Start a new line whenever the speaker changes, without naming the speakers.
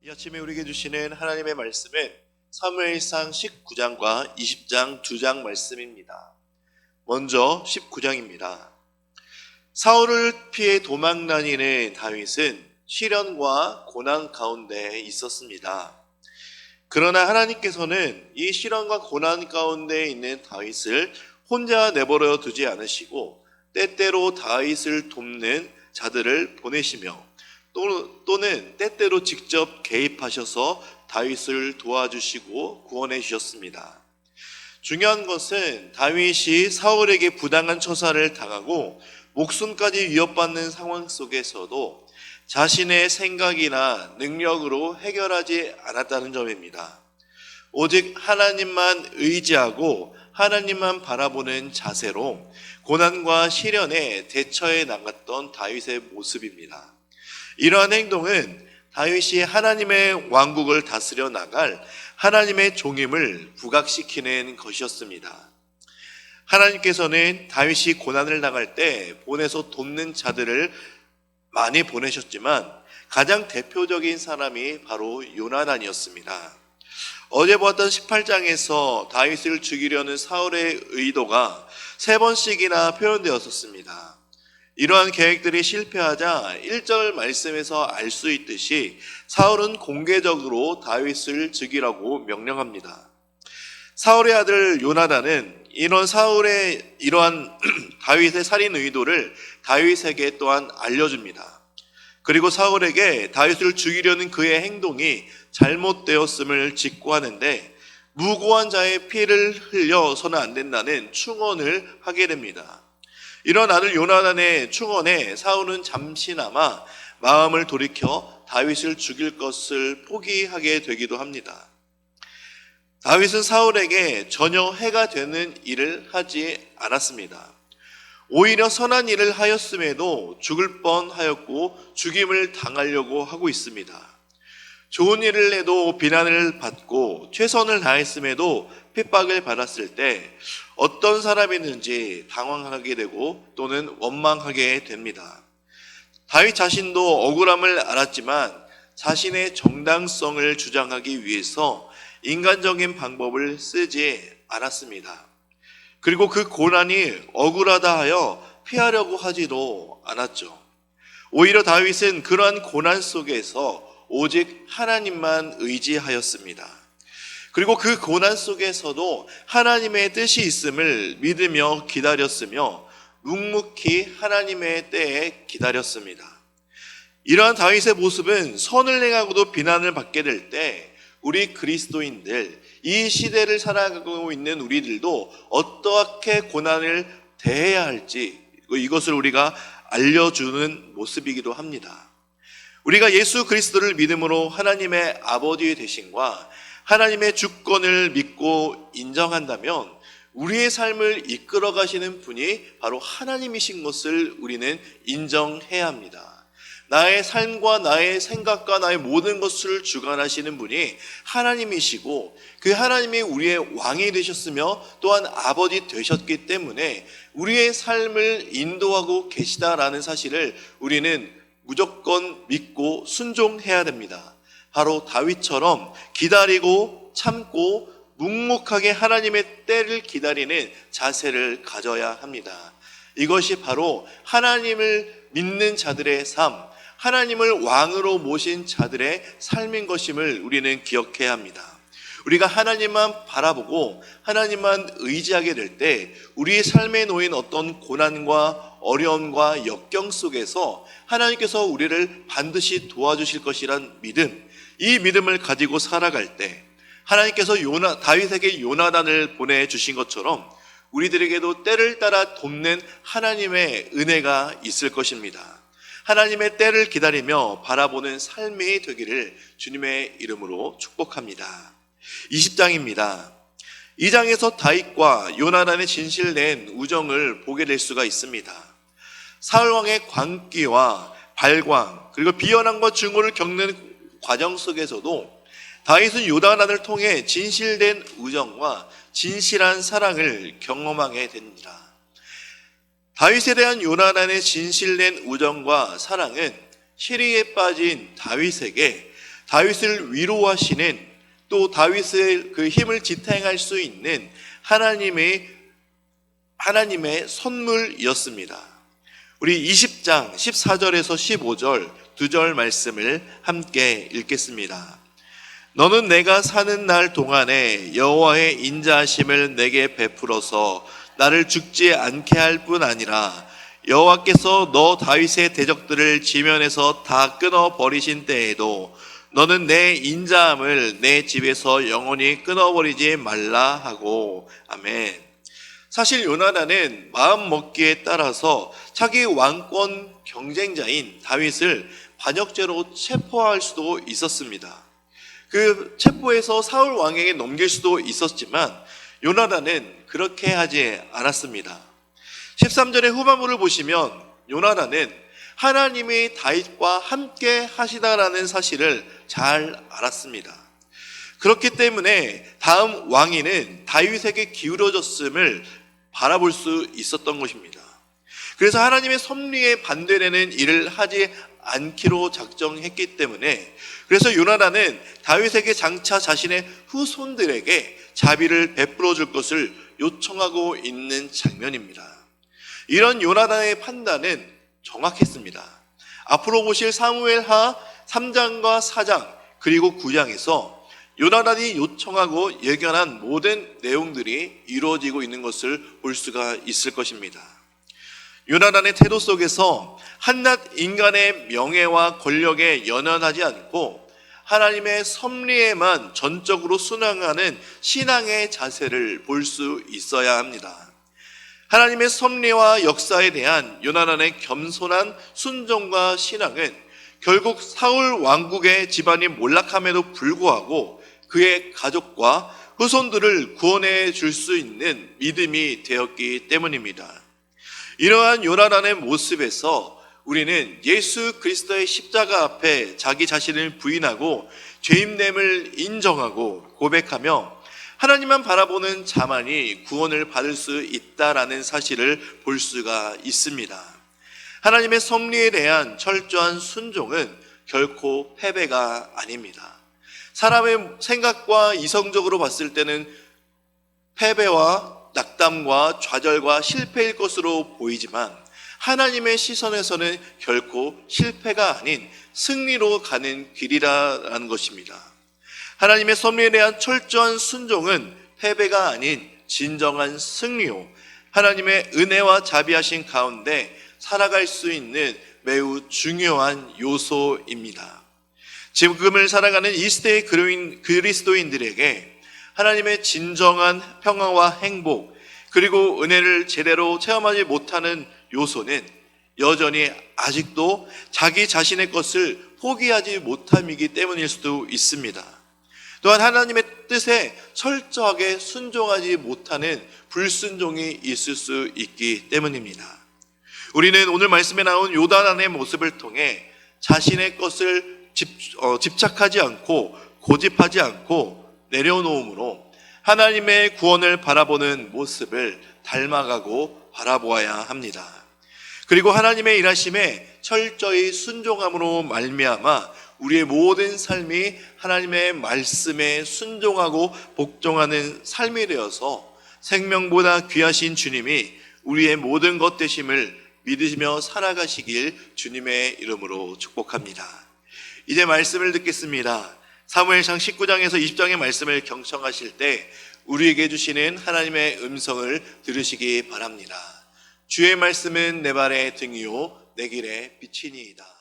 이 아침에 우리에게 주시는 하나님의 말씀은 사무엘상 19장과 20장 두 장 말씀입니다. 먼저 19장입니다. 사울을 피해 도망 다니는 다윗은 시련과 고난 가운데 있었습니다. 그러나 하나님께서는 이 시련과 고난 가운데 있는 다윗을 혼자 내버려 두지 않으시고 때때로 다윗을 돕는 자들을 보내시며 또는 때때로 직접 개입하셔서 다윗을 도와주시고 구원해 주셨습니다. 중요한 것은 다윗이 사울에게 부당한 처사를 당하고 목숨까지 위협받는 상황 속에서도 자신의 생각이나 능력으로 해결하지 않았다는 점입니다. 오직 하나님만 의지하고 하나님만 바라보는 자세로 고난과 시련에 대처해 나갔던 다윗의 모습입니다. 이러한 행동은 다윗이 하나님의 왕국을 다스려 나갈 하나님의 종임을 부각시키는 것이었습니다. 하나님께서는 다윗이 고난을 당할 때 보내서 돕는 자들을 많이 보내셨지만 가장 대표적인 사람이 바로 요나단이었습니다. 어제 보았던 18장에서 다윗을 죽이려는 사울의 의도가 3번씩이나 표현되었었습니다. 이러한 계획들이 실패하자 1절 말씀에서 알 수 있듯이 사울은 공개적으로 다윗을 죽이라고 명령합니다. 사울의 아들 요나단은 이러한 다윗의 살인 의도를 다윗에게 또한 알려줍니다. 그리고 사울에게 다윗을 죽이려는 그의 행동이 잘못되었음을 직구하는데 무고한 자의 피를 흘려서는 안 된다는 충언을 하게 됩니다. 이런 아들 요나단의 충언에 사울은 잠시나마 마음을 돌이켜 다윗을 죽일 것을 포기하게 되기도 합니다. 다윗은 사울에게 전혀 해가 되는 일을 하지 않았습니다. 오히려 선한 일을 하였음에도 죽을 뻔하였고 죽임을 당하려고 하고 있습니다. 좋은 일을 해도 비난을 받고 최선을 다했음에도 핍박을 받았을 때 어떤 사람이든지 당황하게 되고 또는 원망하게 됩니다. 다윗 자신도 억울함을 알았지만 자신의 정당성을 주장하기 위해서 인간적인 방법을 쓰지 않았습니다. 그리고 그 고난이 억울하다 하여 피하려고 하지도 않았죠. 오히려 다윗은 그러한 고난 속에서 오직 하나님만 의지하였습니다. 그리고 그 고난 속에서도 하나님의 뜻이 있음을 믿으며 기다렸으며 묵묵히 하나님의 때에 기다렸습니다. 이러한 다윗의 모습은 선을 행하고도 비난을 받게 될 때 우리 그리스도인들, 이 시대를 살아가고 있는 우리들도 어떻게 고난을 대해야 할지 이것을 우리가 알려주는 모습이기도 합니다. 우리가 예수 그리스도를 믿음으로 하나님의 아버지 되심과 하나님의 주권을 믿고 인정한다면 우리의 삶을 이끌어 가시는 분이 바로 하나님이신 것을 우리는 인정해야 합니다. 나의 삶과 나의 생각과 나의 모든 것을 주관하시는 분이 하나님이시고 그 하나님이 우리의 왕이 되셨으며 또한 아버지 되셨기 때문에 우리의 삶을 인도하고 계시다라는 사실을 우리는 무조건 믿고 순종해야 됩니다. 바로 다윗처럼 기다리고 참고 묵묵하게 하나님의 때를 기다리는 자세를 가져야 합니다. 이것이 바로 하나님을 믿는 자들의 삶, 하나님을 왕으로 모신 자들의 삶인 것임을 우리는 기억해야 합니다. 우리가 하나님만 바라보고 하나님만 의지하게 될 때 우리의 삶에 놓인 어떤 고난과 어려움과 역경 속에서 하나님께서 우리를 반드시 도와주실 것이란 믿음, 이 믿음을 가지고 살아갈 때 하나님께서 다윗에게 요나단을 보내주신 것처럼 우리들에게도 때를 따라 돕는 하나님의 은혜가 있을 것입니다. 하나님의 때를 기다리며 바라보는 삶이 되기를 주님의 이름으로 축복합니다. 20장입니다. 이 장에서 다윗과 요나단의 진실된 우정을 보게 될 수가 있습니다. 사울왕의 광기와 발광 그리고 비열함과 증오를 겪는 과정 속에서도 다윗은 요나단을 통해 진실된 우정과 진실한 사랑을 경험하게 됩니다. 다윗에 대한 요나단의 진실된 우정과 사랑은 시리에 빠진 다윗에게 다윗을 위로하시는, 또 다윗의 그 힘을 지탱할 수 있는 하나님의 선물이었습니다. 우리 20장 14절에서 15절 두 절 말씀을 함께 읽겠습니다. 너는 내가 사는 날 동안에 여호와의 인자하심을 내게 베풀어서 나를 죽지 않게 할 뿐 아니라 여호와께서 너 다윗의 대적들을 지면에서 다 끊어 버리신 때에도 너는 내 인자함을 내 집에서 영원히 끊어버리지 말라 하고. 아멘. 사실 요나단은 마음 먹기에 따라서 자기 왕권 경쟁자인 다윗을 반역죄로 체포할 수도 있었습니다. 그 체포해서 사울 왕에게 넘길 수도 있었지만 요나단은 그렇게 하지 않았습니다. 13절의 후반부를 보시면 요나단은 하나님이 다윗과 함께 하시다라는 사실을 잘 알았습니다. 그렇기 때문에 다음 왕위는 다윗에게 기울어졌음을 바라볼 수 있었던 것입니다. 그래서 하나님의 섭리에 반대되는 일을 하지 않기로 작정했기 때문에, 그래서 요나단은 다윗에게 장차 자신의 후손들에게 자비를 베풀어 줄 것을 요청하고 있는 장면입니다. 이런 요나단의 판단은 정확했습니다. 앞으로 보실 사무엘하 3장과 4장 그리고 9장에서 요나단이 요청하고 예견한 모든 내용들이 이루어지고 있는 것을 볼 수가 있을 것입니다. 요나단의 태도 속에서 한낱 인간의 명예와 권력에 연연하지 않고 하나님의 섭리에만 전적으로 순응하는 신앙의 자세를 볼 수 있어야 합니다. 하나님의 섭리와 역사에 대한 요나단의 겸손한 순종과 신앙은 결국 사울 왕국의 집안이 몰락함에도 불구하고 그의 가족과 후손들을 구원해 줄 수 있는 믿음이 되었기 때문입니다. 이러한 요나단의 모습에서 우리는 예수 그리스도의 십자가 앞에 자기 자신을 부인하고 죄인됨을 인정하고 고백하며 하나님만 바라보는 자만이 구원을 받을 수 있다라는 사실을 볼 수가 있습니다. 하나님의 섭리에 대한 철저한 순종은 결코 패배가 아닙니다. 사람의 생각과 이성적으로 봤을 때는 패배와 낙담과 좌절과 실패일 것으로 보이지만 하나님의 시선에서는 결코 실패가 아닌 승리로 가는 길이라는 것입니다. 하나님의 섭리에 대한 철저한 순종은 패배가 아닌 진정한 승리요, 하나님의 은혜와 자비하신 가운데 살아갈 수 있는 매우 중요한 요소입니다. 지금을 살아가는 이 시대의 그리스도인들에게 하나님의 진정한 평화와 행복 그리고 은혜를 제대로 체험하지 못하는 요소는 여전히 아직도 자기 자신의 것을 포기하지 못함이기 때문일 수도 있습니다. 또한 하나님의 뜻에 철저하게 순종하지 못하는 불순종이 있을 수 있기 때문입니다. 우리는 오늘 말씀에 나온 요나단의 모습을 통해 자신의 것을 집착하지 않고 고집하지 않고 내려놓음으로 하나님의 구원을 바라보는 모습을 닮아가고 바라보아야 합니다. 그리고 하나님의 일하심에 철저히 순종함으로 말미암아 우리의 모든 삶이 하나님의 말씀에 순종하고 복종하는 삶이 되어서 생명보다 귀하신 주님이 우리의 모든 것 되심을 믿으시며 살아가시길 주님의 이름으로 축복합니다. 이제 말씀을 듣겠습니다. 사무엘상 19장에서 20장의 말씀을 경청하실 때 우리에게 주시는 하나님의 음성을 들으시기 바랍니다. 주의 말씀은 내 발의 등이요 내 길의 빛이니이다.